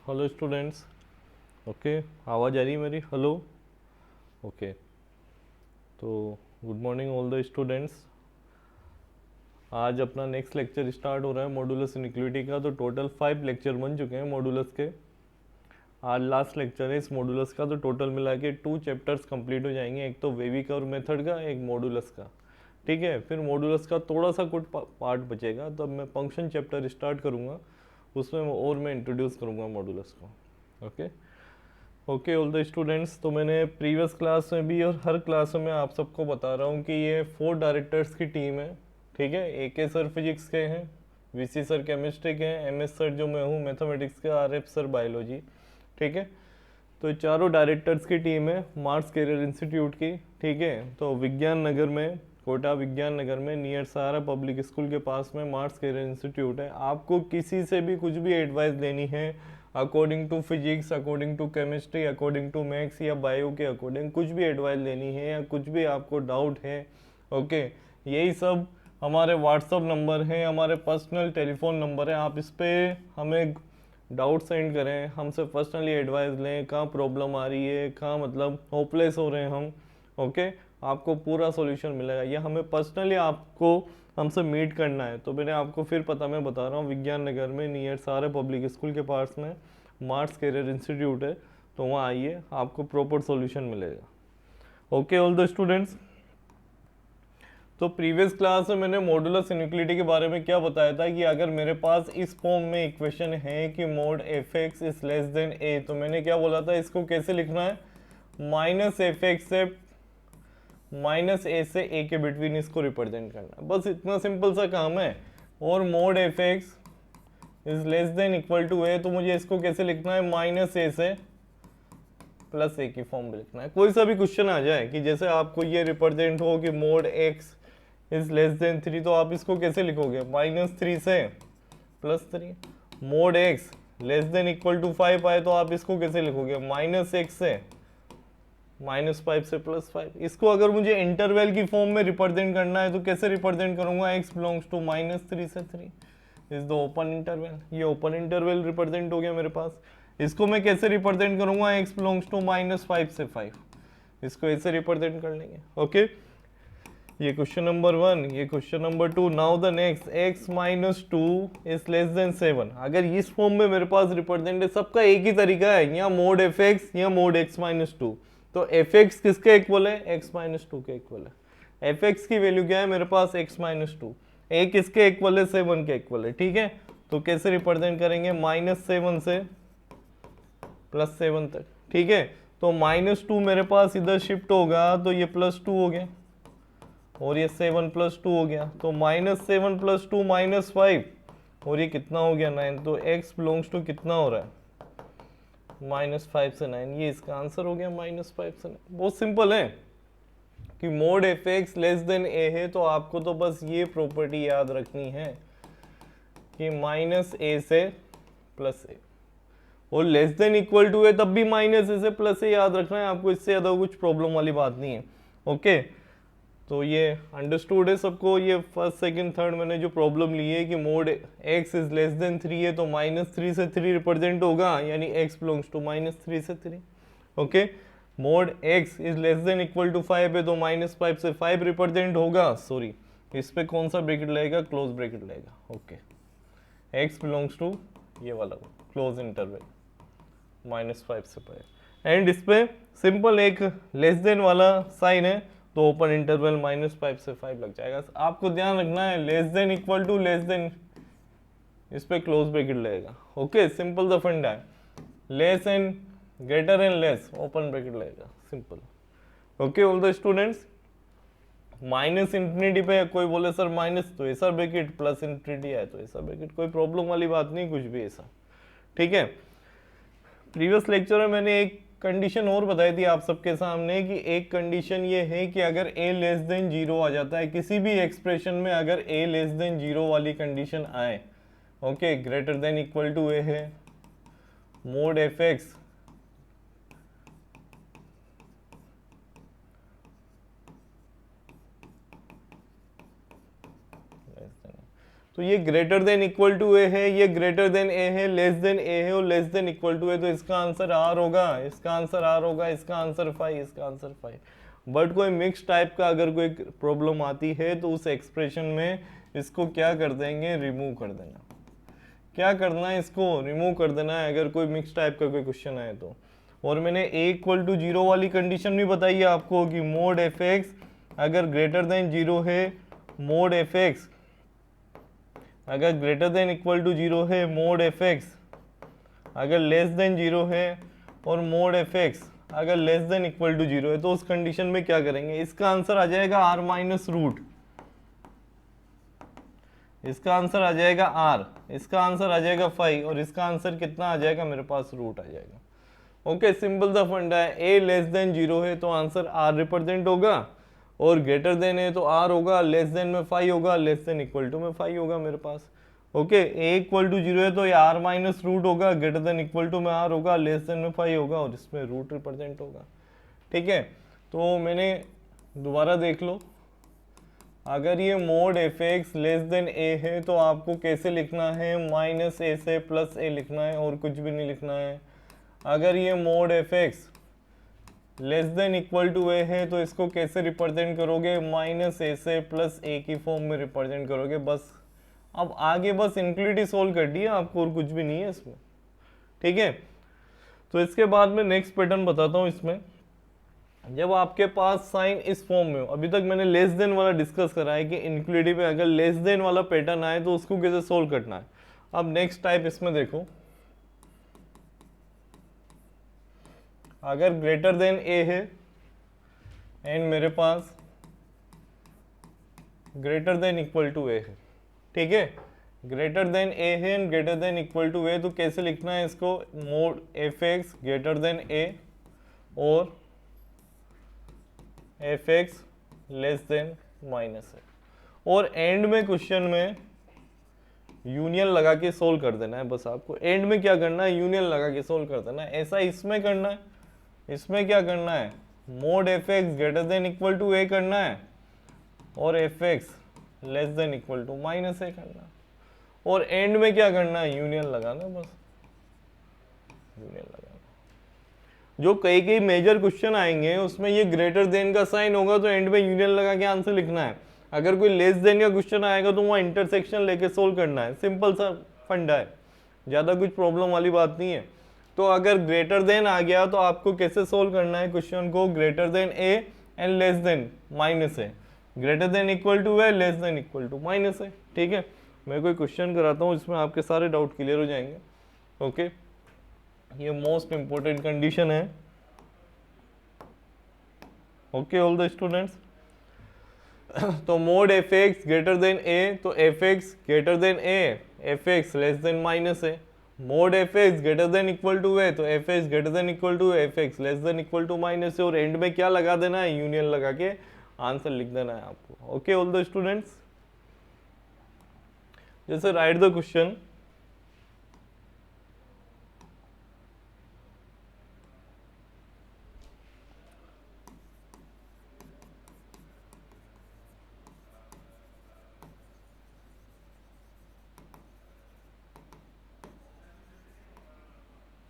Hello students. Okay, आवाज़ आ रही है मेरी? हेलो। ओके, तो good morning all the students. आज अपना नेक्स्ट लेक्चर स्टार्ट हो रहा है मॉडुलस इनइक्वालिटी का। तो टोटल 5 लेक्चर बन चुके हैं मॉडुलस के। आज लास्ट लेक्चर है इस मॉडुलस का। तो टोटल मिला के 2 चैप्टर्स कंप्लीट हो जाएंगे, एक तो वेवी कर्व मेथड का, एक मॉडुलस का। ठीक है, फिर मॉडुलस का थोड़ा सा कुछ पार्ट बचेगा, तब मैं फंक्शन चैप्टर स्टार्ट करूँगा, उसमें मैं इंट्रोड्यूस करूँगा मॉडुलस को। Okay okay all the students. तो मैंने प्रीवियस क्लास में भी और हर क्लास में आप सबको बता रहा हूँ कि ये 4 डायरेक्टर्स की टीम है। ठीक है, AK सर फिजिक्स के हैं, VC सर केमिस्ट्री के हैं, MS सर जो मैं हूँ मैथमेटिक्स के, RF सर बायोलॉजी। ठीक है, तो चारों डायरेक्टर्स की टीम है मार्स कैरियर इंस्टीट्यूट की। ठीक है, तो विज्ञान नगर में, कोटा विज्ञान नगर में नियर सहारा पब्लिक स्कूल के पास में मार्स कैरियर इंस्टीट्यूट है। आपको किसी से भी कुछ भी एडवाइस लेनी है according to physics, according to chemistry, according to maths या बायो के अकॉर्डिंग कुछ भी एडवाइस लेनी है या कुछ भी आपको डाउट है, ओके, यही सब हमारे व्हाट्सअप नंबर है, हमारे पर्सनल टेलीफोन नंबर है। आप इस पर हमें डाउट सेंड करें, हमसे पर्सनली एडवाइस लें, कहाँ प्रॉब्लम आ रही है, कहाँ मतलब होपलेस हो रहे हैं हम, ओके, आपको पूरा सॉल्यूशन मिलेगा। ये हमें पर्सनली आपको हमसे मीट करना है। तो मैंने आपको फिर पता मैं बता रहा हूँ, विज्ञान नगर में नियर सारे पब्लिक स्कूल के पास में मार्स कैरियर इंस्टीट्यूट है। तो वहाँ आइए, आपको प्रॉपर सॉल्यूशन मिलेगा। Okay all the students. तो प्रीवियस क्लास में मैंने मॉडुलस इनइक्वालिटी के बारे में क्या बताया था कि अगर मेरे पास इस फॉर्म में इक्वेशन है कि mode fx is less then a, तो मैंने क्या बोला था, इसको कैसे लिखना है, -fx से -a से a के बिटवीन इसको रिप्रेजेंट करना है। बस इतना सिंपल सा काम है। और mod fx is less than equal to a, तो मुझे इसको कैसे लिखना है, -a से +a की फॉर्म में लिखना है। कोई सा भी क्वेश्चन आ जाए कि जैसे आपको ये रिप्रेजेंट हो कि mod x is less than 3, तो आप इसको कैसे लिखोगे, -3 से +3। Mod x less than equal to 5 आए तो आप इसको कैसे लिखोगे, -x से -5 से +5। इसको अगर मुझे इंटरवल की फॉर्म में रिप्रेजेंट करना है तो कैसे रिप्रेजेंट करूंगा, x बिलोंग्स टू -3 से 3 इज द ओपन इंटरवल। ये ओपन इंटरवल रिप्रेजेंट हो गया मेरे पास। इसको मैं कैसे रिप्रेजेंट करूंगा, x बिलोंग्स टू -5 से 5, इसको ऐसे रिप्रेजेंट कर लेंगे। ओके, ये क्वेश्चन नंबर 1, ये question number 2। Now the next, x - 2 is less then 7। अगर इस फॉर्म में मेरे पास रिप्रेजेंट है, सबका एक ही तरीका है, या मोड fx या मोड x - 2। तो fx किसके इक्वल है, x - 2 के इक्वल है। fx की वैल्यू क्या है मेरे पास, x - 2। a किसके इक्वल है, 7 के इक्वल है। ठीक है, तो कैसे रिप्रेजेंट करेंगे, -7 से +7 तक। ठीक है, तो -2 मेरे पास इधर शिफ्ट होगा तो ये +2 हो गया, और ये 7 + 2 हो गया, तो -7 + 2 -5, और ये कितना हो गया, 9। तो x बिलोंग्स टू कितना हो रहा है, -5 से 9। ये इसका आंसर हो गया, -5 से 9। बहुत सिंपल है कि mode fx less than a है, तो आपको तो बस ये प्रॉपर्टी याद रखनी है कि -a से +a, और लेस देन इक्वल टू है तब भी -a से +a याद रखना है आपको। इससे ज़्यादा कुछ प्रॉब्लम वाली बात नहीं है। ओके, तो ये अंडरस्टूड है सबको। ये फर्स्ट सेकंड थर्ड मैंने जो प्रॉब्लम ली है कि mod x is less than 3 है, तो -3 से 3 रिप्रेजेंट होगा, यानी x बिलोंग्स टू -3 से 3। Okay, mod x is less than equal to 5 है, तो -5 से 5 रिप्रेजेंट होगा। सॉरी, इस पे कौन सा ब्रैकेट लगेगा, क्लोज ब्रैकेट लगेगा। ओके, x बिलोंग्स टू ये वाला क्लोज इंटरवल -5 से 5, एंड इस पे सिंपल एक लेस देन वाला साइन है, तो ओपन इंटरवल -5 से 5 लग जाएगा। आपको ध्यान रखना है, less than equal to less than, इस पे क्लोज ब्रैकेट लगेगा। ओके, सिंपल द फंडा है, less and greater and less, open bracket लगेगा, simple. Okay all the students, minus infinity पे कोई बोले सर माइनस, तो ऐसा ब्रैकेट, प्लस इंफिनिटी है तो ऐसा ब्रैकेट, कोई प्रॉब्लम वाली बात नहीं, कुछ भी ऐसा। ठीक है, प्रीवियस लेक्चर में मैंने एक कंडीशन और बताई थी आप सबके सामने कि एक कंडीशन ये है कि अगर a लेस देन 0 आ जाता है किसी भी एक्सप्रेशन में, अगर a लेस देन 0 वाली कंडीशन आए, okay, greater than equal to a है, मोड fx तो ये greater than equal to a है, ये ग्रेटर देन ए है, लेस देन ए है और less than equal to a, तो इसका आंसर आर होगा, इसका आंसर आर होगा, इसका आंसर 5, इसका आंसर 5। बट कोई मिक्स टाइप का अगर कोई प्रॉब्लम आती है तो उस एक्सप्रेशन में इसको क्या कर देंगे, रिमूव कर देना। क्या करना है, इसको रिमूव कर देना है अगर कोई मिक्स टाइप का कोई क्वेश्चन आए तो। और मैंने ए इक्वल टू 0 वाली कंडीशन भी बताई है आपको कि मोड एफ एक्स अगर ग्रेटर देन 0 है, मोड एफ एक्स अगर ग्रेटर देन इक्वल टू 0 है, मोड एफ एक्स अगर लेस देन 0 है, और मोड एफ एक्स अगर लेस देन इक्वल टू 0 है, तो उस कंडीशन में क्या करेंगे, इसका आंसर आ जाएगा आर माइनस रूट, इसका आंसर आ जाएगा आर, इसका आंसर आ जाएगा 5 और इसका आंसर कितना आ जाएगा, मेरे पास रूट आ जाएगा। ओके, सिंपल सा फंडा है। ए लेस देन 0 है तो आंसर आर रिप्रेजेंट होगा, और ग्रेटर देन है तो आर होगा, लेस देन में 5 होगा, लेस देन इक्वल टू में 5 होगा मेरे पास। ओके, ए इक्वल टू 0 है तो ये आर माइनस रूट होगा, ग्रेटर देन इक्वल टू में आर होगा, लेस देन में 5 होगा और इसमें रूट रिप्रेजेंट होगा। ठीक है, तो मैंने दोबारा देख लो, अगर ये mod f x less than a है तो आपको कैसे लिखना है, माइनस ए से प्लस ए लिखना है और कुछ भी नहीं लिखना है। अगर ये mod f x less than equal to a है तो इसको कैसे रिप्रेजेंट करोगे, माइनस ए से प्लस ए की फॉर्म में रिप्रेजेंट करोगे। बस अब आगे बस इनक्लूड सोल्व कर दिया आपको और कुछ भी नहीं है इसमें। ठीक है, तो इसके बाद में नेक्स्ट पैटर्न बताता हूँ। इसमें जब आपके पास साइन इस फॉर्म में हो, अभी तक मैंने लेस देन वाला डिस्कस करा है कि इनक्लूडिव में अगर लेस देन वाला पैटर्न आए तो उसको कैसे सोल्व करना है। अब नेक्स्ट टाइप इसमें देखो, अगर ग्रेटर देन ए है एंड मेरे पास greater than equal to a है, ठीक है, ग्रेटर देन ए है and greater than equal to a, तो कैसे लिखना है इसको, mod f x greater than a और f x less than minus है, और एंड में क्वेश्चन में यूनियन लगा के सोल्व कर देना है। बस आपको एंड में क्या करना है, यूनियन लगा के सोल्व कर देना है। ऐसा इसमें करना है, इसमें क्या करना है, mod f x greater than equal to a करना है और f x less than equal to minus a करना है, और एंड में क्या करना है, यूनियन लगाना, बस यूनियन लगाना। जो कई कई मेजर क्वेश्चन आएंगे उसमें ये ग्रेटर देन का साइन होगा तो एंड में यूनियन लगा के आंसर लिखना है। अगर कोई लेस देन का क्वेश्चन आएगा तो वहाँ इंटरसेक्शन लेके सोल्व करना है। सिंपल सा फंडा है, ज़्यादा कुछ प्रॉब्लम वाली बात नहीं है। तो अगर ग्रेटर देन आ गया तो आपको कैसे सोल्व करना है क्वेश्चन को, greater than a and less than minus है, ग्रेटर देन इक्वल टू है, less than equal to minus है। ठीक है, मैं कोई क्वेश्चन कराता हूँ इसमें आपके सारे डाउट क्लियर हो जाएंगे। ओके, ये मोस्ट इंपॉर्टेंट कंडीशन है। ओके ऑल द स्टूडेंट्स, तो mod f x greater than a, तो f x greater than a, f x less than minus है। Mod f x greater than equal to है तो f x greater than equal to f x less than equal to minus है, और and में क्या लगा देना है, यूनियन लगा के आंसर लिख देना है आपको। ओके ऑल द स्टूडेंट्स, जैसे right the question,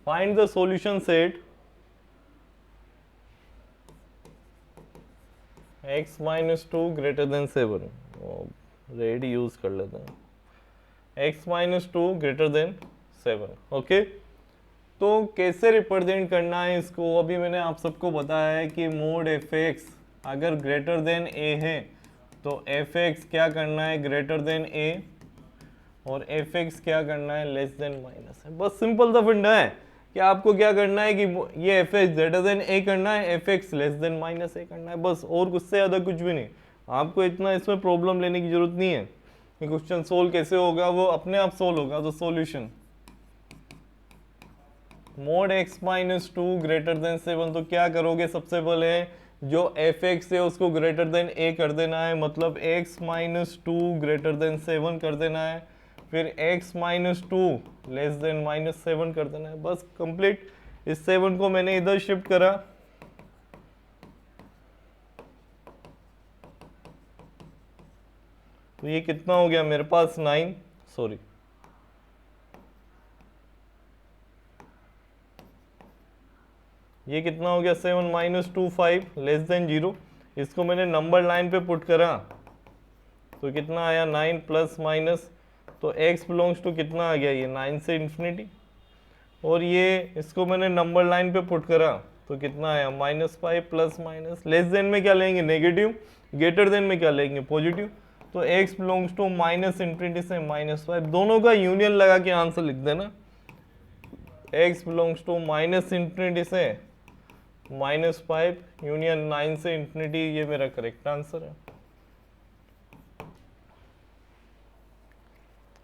find the solution set x minus 2 greater than 7, red use कर लेते हैं, x minus 2 greater than 7। Okay, तो कैसे रिप्रेजेंट करना है इसको, अभी मैंने आप सबको बताया है कि मोड एफ एक्स अगर ग्रेटर देन ए है तो एफ एक्स क्या करना है, ग्रेटर देन ए, और एफ एक्स क्या करना है, लेस देन माइनस है। बस सिंपल सा फंडा है कि आपको क्या करना है कि ये f x greater than a करना है, f x less than minus a करना है, बस, और उससे ज़्यादा कुछ भी नहीं। आपको इतना इसमें प्रॉब्लम लेने की जरूरत नहीं है कि क्वेश्चन सोल्व कैसे होगा, वो अपने आप सोल्व होगा। तो solution mode x minus 2 greater than 7, तो क्या करोगे, सबसे पहले जो एफ एक्स है उसको ग्रेटर देन ए कर देना है, मतलब एक्स माइनस 2 ग्रेटर देन 7 कर देना है, फिर x minus 2 less than minus 7 कर देना है, बस कंप्लीट। इस 7 को मैंने इधर शिफ्ट करा, तो ये कितना हो गया मेरे पास 9, सॉरी ये कितना हो गया 7 माइनस 2 5 लेस देन 0। इसको मैंने नंबर लाइन पे पुट करा तो कितना आया 9 प्लस माइनस, तो x बिलोंग्स टू कितना आ गया ये 9 से इन्फिनिटी। और ये इसको मैंने नंबर लाइन पे पुट करा तो कितना आया -5 प्लस माइनस, लेस देन में क्या लेंगे नेगेटिव, ग्रेटर देन में क्या लेंगे पॉजिटिव। तो x belongs to minus infinity से -5, दोनों का यूनियन लगा के आंसर लिख देना। x belongs to minus infinity से -5 यूनियन 9 से इन्फिनिटी, ये मेरा करेक्ट आंसर है।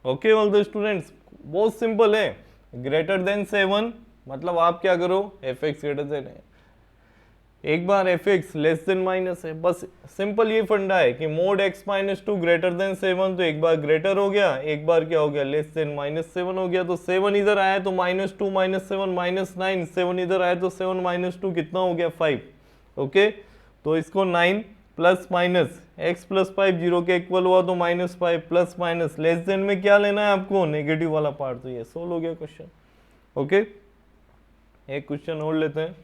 ओके ऑल द स्टूडेंट्स, बहुत सिंपल है। ग्रेटर देन 7 मतलब आप क्या करो f(x) ग्रेटर देन है, एक बार f(x) लेस देन माइनस है, बस सिंपल ये फंडा है कि mod x minus 2 greater than 7, तो एक बार ग्रेटर हो गया, एक बार क्या हो गया लेस देन -7 हो गया। तो 7 इधर आया तो -2 -7 -9, 7 इधर आया तो 7 माइनस 2 कितना हो गया 5। ओके, तो इसको 9 प्लस माइनस x प्लस 5 0 के इक्वल हुआ तो -5 प्लस माइनस लेस देन में क्या लेना है आपको नेगेटिव वाला पार्ट, तो ये सोल्व हो गया क्वेश्चन। ओके, एक क्वेश्चन और लेते हैं।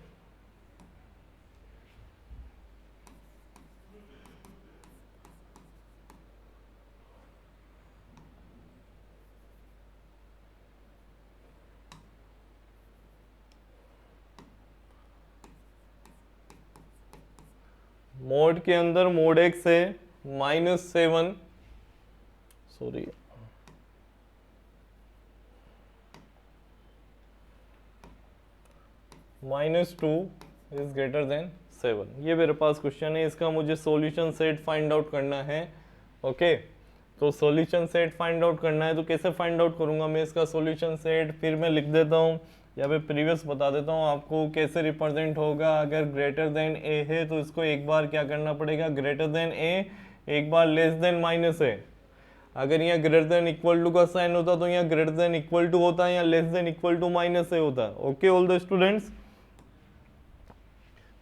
मोड के अंदर मोड x है -7, सॉरी -2 इज ग्रेटर देन 7, ये मेरे पास क्वेश्चन है। इसका मुझे सॉल्यूशन सेट फाइंड आउट करना है। ओके, तो सॉल्यूशन सेट फाइंड आउट करना है तो कैसे फाइंड आउट करूंगा मैं इसका सॉल्यूशन सेट, फिर मैं लिख देता हूँ या फिर प्रीवियस बता देता हूँ आपको कैसे रिप्रेजेंट होगा। अगर ग्रेटर देन a है तो इसको एक बार क्या करना पड़ेगा ग्रेटर देन a, एक बार लेस देन माइनस है। अगर यहाँ ग्रेटर देन इक्वल टू का साइन होता तो यहाँ ग्रेटर देन इक्वल टू होता है, या less than equal to minus है होता। ओके ऑल द स्टूडेंट्स,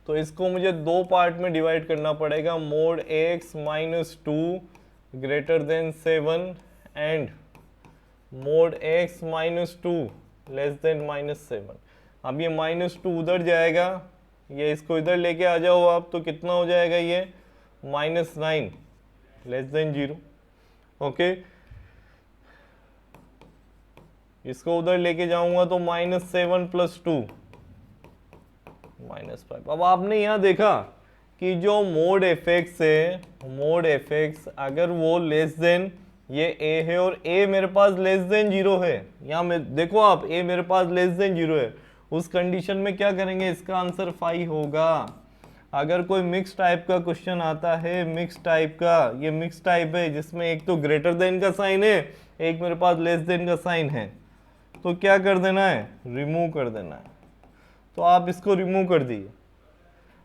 तो इसको मुझे दो पार्ट में डिवाइड करना पड़ेगा, mode x minus 2 greater than 7 and mode x minus 2 less than -7। अब ये -2 उधर जाएगा, ये इसको इधर लेके आ जाओ आप, तो कितना हो जाएगा ये -9 लेस देन 0। ओके, इसको उधर लेके जाऊंगा तो -7 प्लस 2 -5। अब आपने यहाँ देखा कि जो मोड f(x) है, मोड f(x) अगर वो लेस देन ये a है और a मेरे पास लेस देन 0 है, यहाँ में देखो आप a मेरे पास लेस देन 0 है, उस कंडीशन में क्या करेंगे इसका आंसर 5 होगा। अगर कोई मिक्स टाइप का क्वेश्चन आता है, मिक्स टाइप का, ये मिक्स टाइप है जिसमें एक तो ग्रेटर देन का साइन है, एक मेरे पास लेस देन का साइन है, तो क्या कर देना है रिमूव कर देना है। तो आप इसको रिमूव कर दिए,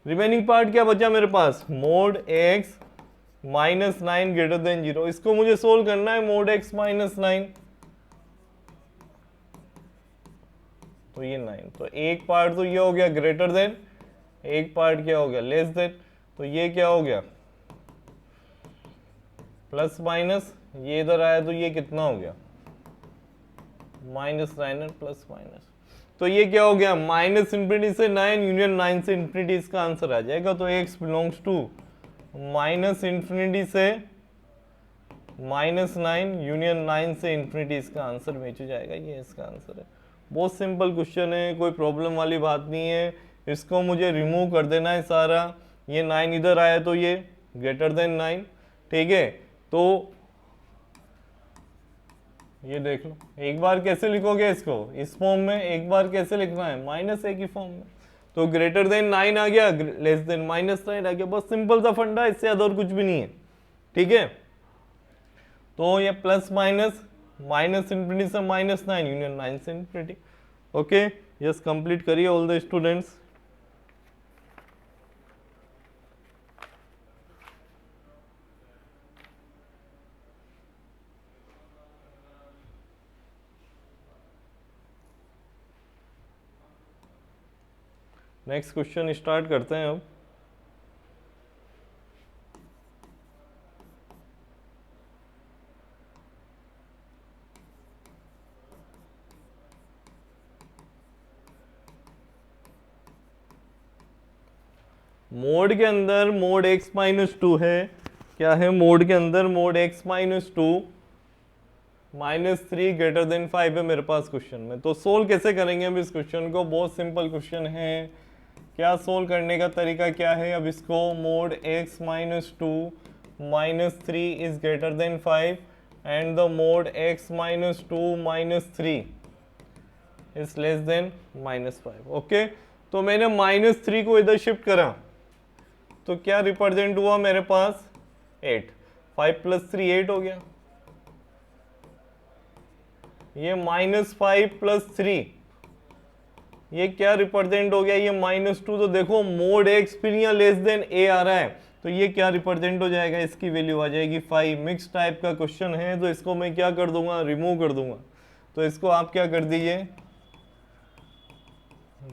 रिमेनिंग पार्ट क्या बचा मेरे पास मोड x -9 ग्रेटर देन 0। इसको मुझे सोल्व करना है मोड x -9, तो ये 9, तो एक पार्ट तो ये हो गया ग्रेटर देन, एक पार्ट क्या हो गया लेस देन, तो ये क्या हो गया प्लस माइनस, ये इधर आया तो ये कितना हो गया -9 प्लस माइनस, तो ये क्या हो गया माइनस इन्फिनिटी से 9 यूनियन 9 से इन्फिनिटी, इसका आंसर आ जाएगा। तो x belongs to minus infinity से -9 यूनियन 9 से इन्फिनिटी, इसका आंसर मैच हो जाएगा, ये इसका आंसर है। बहुत सिंपल क्वेश्चन है, कोई प्रॉब्लम वाली बात नहीं है। इसको मुझे रिमूव कर देना है सारा, ये 9 इधर आया तो ये ग्रेटर देन 9, ठीक है। तो ये देख लो, एक बार कैसे लिखोगे इसको इस फॉर्म में, एक बार कैसे लिखना है -a की फॉर्म में, तो ग्रेटर देन 9 आ गया, लेस देन -9 आ गया, बस सिंपल सा फंडा, इससे ज्यादा और कुछ भी नहीं है, ठीक है। तो ये प्लस माइनस इन्फिनिटी से -9 यूनियन 9 से इन्फिनिटी। ओके, यस कंप्लीट करिए all the students. Next question start करते हैं अब। मोड के अंदर मोड x माइनस टू है, क्या है मोड के अंदर mode x minus two -3 greater than 5 है मेरे पास क्वेश्चन में। तो सोल्व कैसे करेंगे अब इस क्वेश्चन को? बहुत सिंपल क्वेश्चन है। क्या सोल्व करने का तरीका क्या है? अब इसको mode x minus two -3 is greater than 5 and the mode x minus two -3 is less then -5। Okay, तो मैंने -3 को इधर शिफ्ट करा तो क्या रिप्रेजेंट हुआ मेरे पास? 8। 5 + 3 8 हो गया। ये -5 + 3 ये क्या रिप्रेजेंट हो गया? ये -2। तो देखो मोड x फिर यहाँ लेस देन a आ रहा है, तो ये क्या रिप्रेजेंट हो जाएगा? इसकी वैल्यू आ जाएगी 5। मिक्स टाइप का क्वेश्चन है तो इसको मैं क्या कर दूंगा? रिमूव कर दूंगा। तो इसको आप क्या कर दीजिए?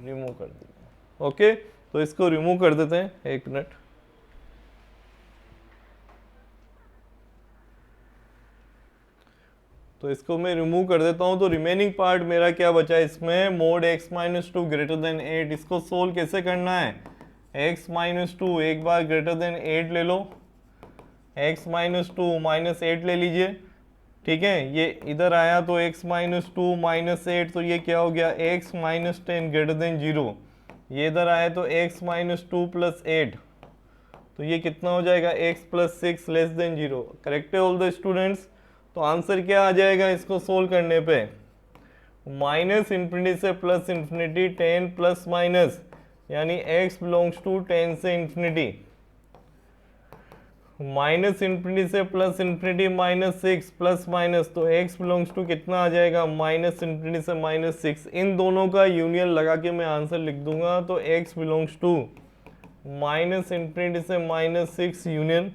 रिमूव कर दीजिए। ओके, तो इसको रिमूव कर देते हैं, एक मिनट। तो इसको मैं रिमूव कर देता हूं। तो रिमेनिंग पार्ट मेरा क्या बचा इसमें? Mode x minus two greater than 8। इसको सोल्व कैसे करना है? x माइनस टू एक बार ग्रेटर देन 8 ले लो, x माइनस टू -8 ले लीजिए, ठीक है। ये इधर आया तो x माइनस टू -8, तो ये क्या हो गया? x minus 10 greater than 0। ये इधर आया तो x माइनस टू प्लस 8, तो ये कितना हो जाएगा? x plus 6 less than 0। Correct है ऑल द स्टूडेंट्स? तो आंसर क्या आ जाएगा इसको सोल्व करने पे? -∞ से +∞, 10 प्लस माइनस, यानी x बिलोंग्स टू 10 से इंफिनिटी, -∞ से +∞, -6 प्लस माइनस, तो x बिलोंग्स टू कितना आ जाएगा? -∞ से -6। इन दोनों का यूनियन लगा के मैं आंसर लिख दूंगा, तो x बिलोंग्स टू -∞ से -6 यूनियन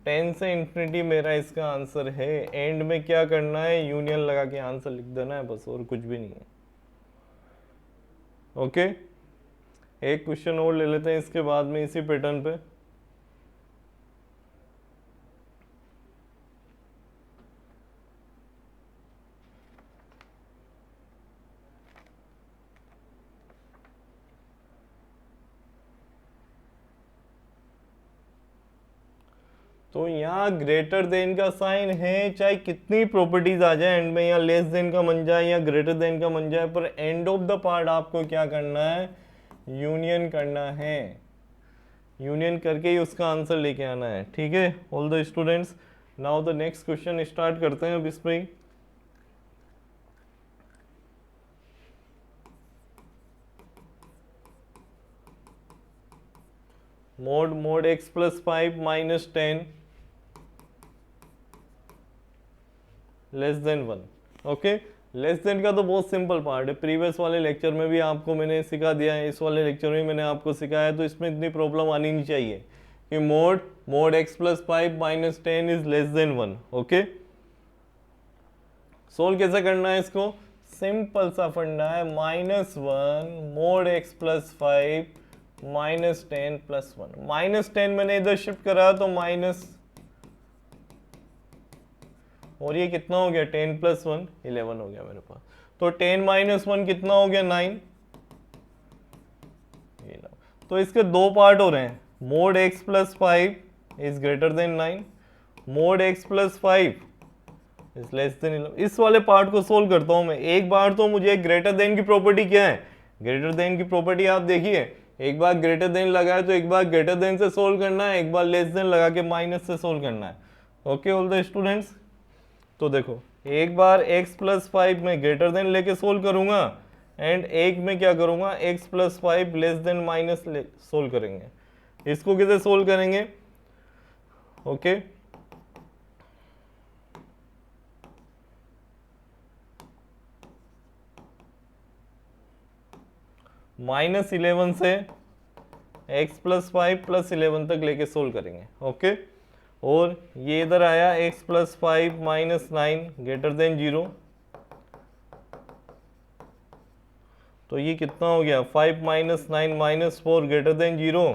10 से इंफिनिटी मेरा इसका आंसर है। एंड में क्या करना है? यूनियन लगा के आंसर लिख देना है बस, और कुछ भी नहीं है। ओके, एक क्वेश्चन और ले लेते हैं इसके बाद में इसी पैटर्न पे। तो यहाँ ग्रेटर देन का साइन है, चाहे कितनी प्रॉपर्टीज आ जाए एंड में, यहाँ लेस देन का बन जाए या ग्रेटर देन का बन जाए, पर एंड ऑफ द पार्ट आपको क्या करना है? यूनियन करना है। यूनियन करके ही उसका आंसर लेके आना है, ठीक है all the students. Now the next question start करते हैं अब इसमें ही। Mod x plus 5 minus 10 less than 1। ओके, लेस देन का तो बहुत सिंपल पार्ट है, प्रीवियस वाले लेक्चर में भी आपको मैंने सिखा दिया है, इस वाले लेक्चर में मैंने आपको सिखाया है, तो इसमें इतनी प्रॉब्लम आनी नहीं चाहिए कि mod x plus 5 minus 10 is less than 1। Okay, solve कैसे करना है इसको? सिंपल सा फंडा है, -1 mode x plus 5 minus 10 plus 1। -10 मैंने इधर शिफ्ट करा तो माइनस, और ये कितना हो गया? 10 प्लस 1 11 हो गया मेरे पास। तो 10 माइनस 1 कितना हो गया? 9। तो इसके दो पार्ट हो रहे हैं, mode x plus 5 is greater than 9, mode x plus 5 is less then 11। इस वाले पार्ट को सोल्व करता हूं मैं। एक बार तो मुझे ग्रेटर देन की प्रॉपर्टी क्या है? ग्रेटर देन की प्रॉपर्टी आप देखिए, एक बार ग्रेटर देन लगाए तो एक बार ग्रेटर देन से सोल्व करना है, एक बार लेस देन लगा के माइनस से सोल्व करना है। ओके ऑल द स्टूडेंट्स, तो देखो एक बार x प्लस 5 में ग्रेटर देन लेके सोल्व करूंगा, एंड एक में क्या करूंगा? x plus 5 less than minus solve करेंगे। इसको कैसे सोल्व करेंगे? ओके, -11 से x प्लस 5 प्लस 11 तक लेके सोल्व करेंगे। ओके, और ये इधर आया x plus 5 minus 9 greater than 0, तो ये कितना हो गया? 5 माइनस 9 माइनस 4 ग्रेटर देन 0,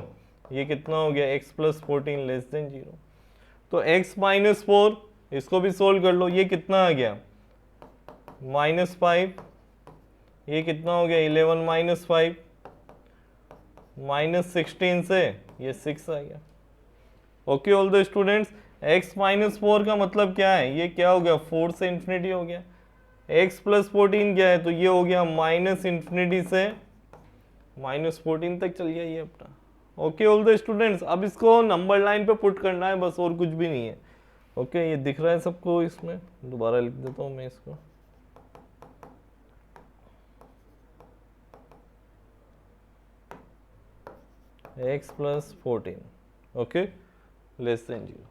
ये कितना हो गया? x plus 14 less than 0। तो x माइनस 4 इसको भी सोल्व कर लो, ये कितना आ गया? -5, ये कितना हो गया? 11 माइनस 5 -16 से ये 6 आ गया। Okay all the students, x -4 का मतलब क्या है, ये क्या हो गया, 4 से इन्फिनिटी हो गया। x + 14 क्या है, तो ये हो गया -∞ से -14 तक चल गया ये अपना। ओके ऑल द स्टूडेंट्स, अब इसको नंबर लाइन पे पुट करना है बस, और कुछ भी नहीं है। ओके ये दिख रहा है सबको, इसमें दोबारा लिख देता हूँ मैं इसको। x + 14 okay less then 0।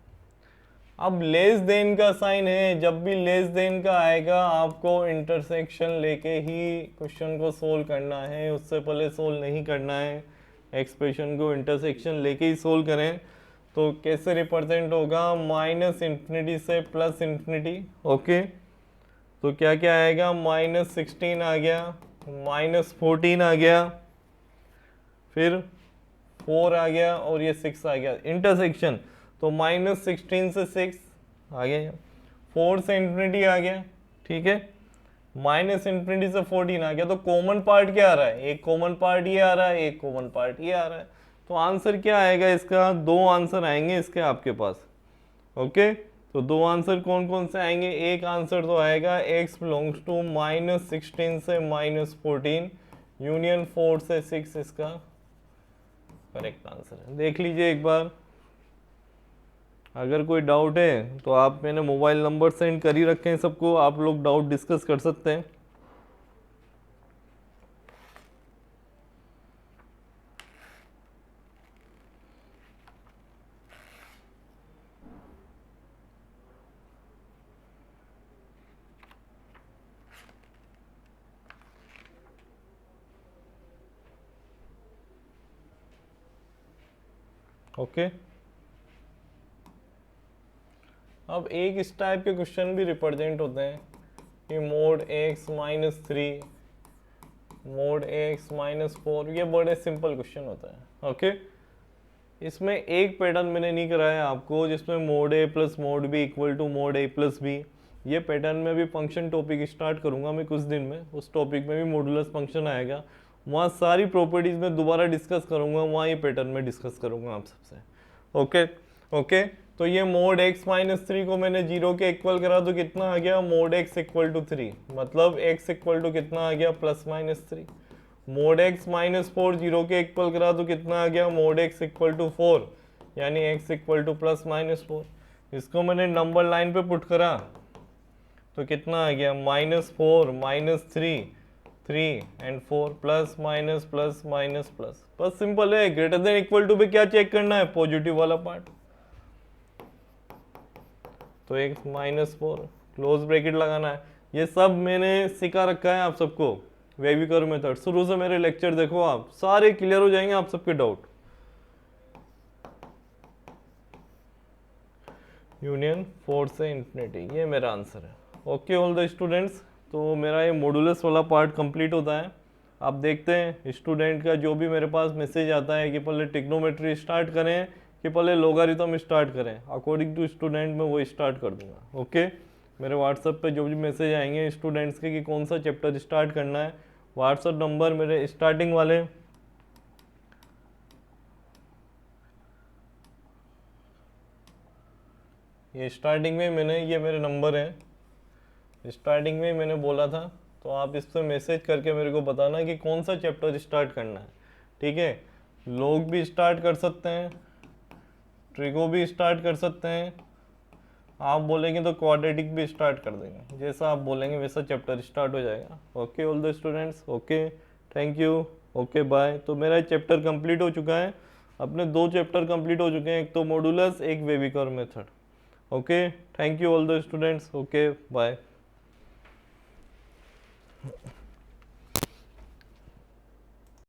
अब लेस देन का साइन है, जब भी लेस देन का आएगा आपको इंटरसेक्शन लेके ही क्वेश्चन को सोल्व करना है, उससे पहले सोल्व नहीं करना है। एक्सप्रेशन को इंटरसेक्शन लेके ही सोल्व करें। तो कैसे रिप्रेजेंट होगा, -∞ से +∞। ओके तो क्या क्या आएगा, -16 आ गया, -14 आ गया, फिर 4 आ गया और ये 6 आ गया इंटरसेक्शन। तो -16 से 6 आ गया, 4 से इन्फिनिटी आ गया, ठीक है, -∞ से 14 आ गया। तो कॉमन पार्ट क्या आ रहा है, एक कॉमन पार्ट ये आ रहा है, एक कॉमन पार्ट ये आ रहा है। तो आंसर क्या आएगा इसका, दो आंसर आएंगे इसके आपके पास। ओके तो दो आंसर कौन कौन से आएंगे, एक आंसर तो आएगा x बिलोंग्स टू -16 से -14 यूनियन 4 से 6 इसका करेक्ट आंसर है। देख लीजिए एक बार, अगर कोई डाउट है तो आप, मैंने मोबाइल नंबर सेंड कर ही रखे हैं सबको, आप लोग डाउट डिस्कस कर सकते हैं। ओके अब एक इस टाइप के क्वेश्चन भी रिप्रेजेंट होते हैं कि मोड x -3 मोड x -4, ये बड़े सिंपल क्वेश्चन होता है। ओके इसमें एक पैटर्न मैंने नहीं कराया आपको, जिसमें mod a + mod b equal to mod a + b। ये पैटर्न में भी फंक्शन टॉपिक स्टार्ट करूंगा मैं कुछ दिन में, उस टॉपिक में भी मॉडुलस फंक्शन आएगा, वहाँ सारी प्रॉपर्टीज में दोबारा डिस्कस करूंगा, वहाँ ये पैटर्न में डिस्कस करूंगा आप सबसे। ओके तो ये मोड x -3 को मैंने 0 के इक्वल करा तो कितना आ गया, मोड x = 3, मतलब x इक्वल कितना आ गया, +-3। मोड x -4 0 के इक्वल करा तो कितना आ गया, मोड x = 4, यानी x = +-4। इसको मैंने नंबर लाइन पे पुट करा तो कितना आ गया, -4 -3 3 and 4 plus minus plus minus plus. बस सिंपल है, ग्रेटर देन इक्वल टू पे क्या चेक करना है, पॉजिटिव वाला पार्ट। तो एक -4 क्लोज ब्रैकेट लगाना है। ये सब मैंने सिखा रखा है आप सबको, वेवी कर्व मेथड। शुरू से मेरे लेक्चर देखो, आप सारे क्लियर हो जाएंगे आप सबके डाउट। यूनियन 4 से इन्फिनिटी, ये मेरा आंसर है। ओके ऑल द स्टूडेंट्स, तो मेरा ये मॉडुलस वाला पार्ट कंप्लीट होता है। आप देखते हैं स्टूडेंट का जो भी मेरे पास मैसेज आता है कि पहले ट्रिग्नोमेट्री स्टार्ट करें कि पहले लोगारिथम स्टार्ट करें, अकॉर्डिंग टू स्टूडेंट मैं वो स्टार्ट कर दूंगा। ओके मेरे व्हाट्सएप पे जो भी मैसेज आएंगे स्टूडेंट्स के कि कौन सा चैप्टर स्टार्ट करना है, व्हाट्सएप नंबर मेरे स्टार्टिंग वाले, ये स्टार्टिंग में मैंने, ये मेरे नंबर है, स्टार्टिंग में मैंने बोला था, तो आप इस पर मैसेज करके मेरे को बताना कि कौन सा चैप्टर स्टार्ट करना है। ठीक है, लोग भी स्टार्ट कर सकते हैं, ट्रिगो भी स्टार्ट कर सकते हैं, आप बोलेंगे तो क्वाड्रेटिक भी स्टार्ट कर देंगे, जैसा आप बोलेंगे वैसा चैप्टर स्टार्ट हो जाएगा। Okay all the students, okay thank you, okay bye. तो मेरा चैप्टर कंप्लीट हो चुका है, अपने दो चैप्टर कंप्लीट हो चुके हैं, एक तो मॉडुलस, एक wavy curve method. Okay thank you all the students, okay bye.